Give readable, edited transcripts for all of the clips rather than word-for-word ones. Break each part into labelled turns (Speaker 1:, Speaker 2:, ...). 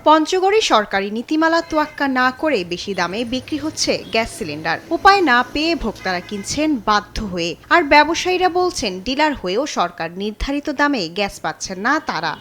Speaker 1: পঞ্চগড়ে সরকারি নীতিমালা তোয়াক্কা না করে বেশি দামে বিক্রি হচ্ছে গ্যাস সিলিন্ডার। উপায় না পেয়ে ভোক্তারা কিনছেন বাধ্য হয়ে। আর ব্যবসায়ীরা বলছেন ডিলার হয়েও সরকার নির্ধারিত দামে গ্যাস পাচ্ছেন না তারা।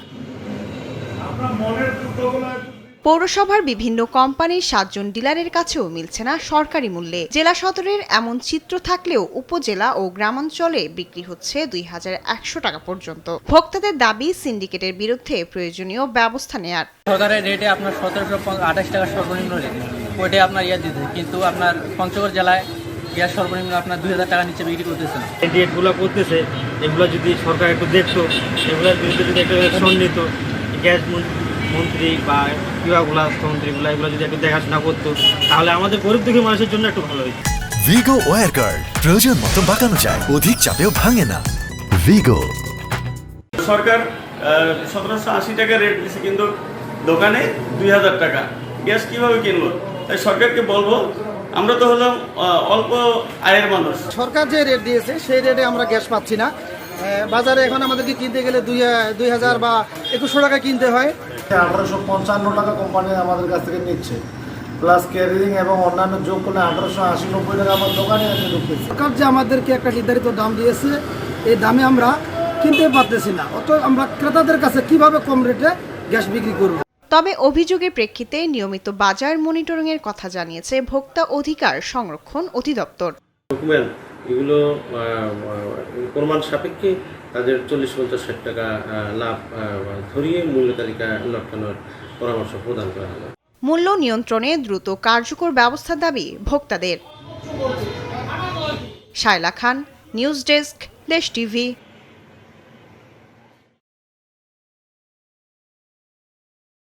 Speaker 1: পৌরসভার বিভিন্ন কোম্পানির 7 জন ডিলারের কাছেও মিলছে না সরকারি মূল্যে। জেলা সদরের এমন চিত্র থাকলেও উপজেলা ও গ্রামাঞ্চলে বিক্রি হচ্ছে 2100 টাকা পর্যন্ত। ভোক্তাদের দাবি সিন্ডিকেটের বিরুদ্ধে প্রয়োজনীয় ব্যবস্থা নেয়ার।
Speaker 2: সরকারের রেটে আপনার 1728 টাকা সর্বনিম্ন রেট, ওইটাই আপনার দিতে, কিন্তু আপনার পঞ্চগড় জেলায় গ্যাস সর্বনিম্ন আপনার 2000 টাকার নিচে বিক্রি করতেছে না।
Speaker 3: এই রেটগুলো করতেছে, এগুলো যদি সরকার একটু দেখতো, এগুলোর বিরুদ্ধে যদি একটা অ্যাকশন নিত, গ্যাস মন্ত্রী বা বিভাগগুলা মন্ত্রীগুলা এগুলো যদি একটু দেখাশোনা করতো, তাহলে আমাদের গরিব দুঃখী মানুষের জন্য একটু ভালো হতো।
Speaker 4: ভিগো ওয়্যার গার্ড প্রয়োজন মতো বাঁকানো যায়, অধিক চাপেও ভাঙে না। ভিগো।
Speaker 5: সরকার 1780 টাকা রেট দিচ্ছে, কিন্তু দোকানে 2000 টাকা। গ্যাস কিভাবে কিনলো? তাই সরকারকে বলবো, আমরা তো হলাম অল্প আয়ের মানুষ।
Speaker 6: সরকার যে রেট দিয়েছে সেই রেটে আমরা গ্যাস পাচ্ছি না। বাজারে এখন আমাদেরকে কিনতে গেলে 2000 বা 2100 টাকা কিনতে হয়।
Speaker 7: 1855 টাকা কোম্পানি আমাদের কাছ থেকে নিচ্ছে, প্লাস ক্যারিং এবং অন্যান্য যোগ করলে 1880-90 টাকা আমার দোকানে এসে ঢুকতেছে।
Speaker 6: সরকার যে আমাদেরকে একটা নির্ধারিত দাম দিয়েছে, এই দামে আমরা কিনতে পারতেছি না। অত আমরা ক্রেতাদের কাছে কিভাবে কম রেটে গ্যাস বিক্রি করব?
Speaker 1: তবে অভিযোগের প্রেক্ষিতে নিয়মিত বাজার মনিটরিংয়ের কথা জানিয়েছে ভোক্তা অধিকার সংরক্ষণ অধিদপ্তর।
Speaker 8: ডকুমেন্ট এগুলো প্রমাণ সাপেক্ষে তাদের 40-50-60 টাকা লাভ ধরিয়ে মূল্য তালিকা লটকানোর পরামর্শ প্রদান করা হবে।
Speaker 1: মূল্য নিয়ন্ত্রণে দ্রুত কার্যকর ব্যবস্থার দাবি ভোক্তাদের। শায়লা খান, নিউজ ডেস্ক, দেশ টিভি।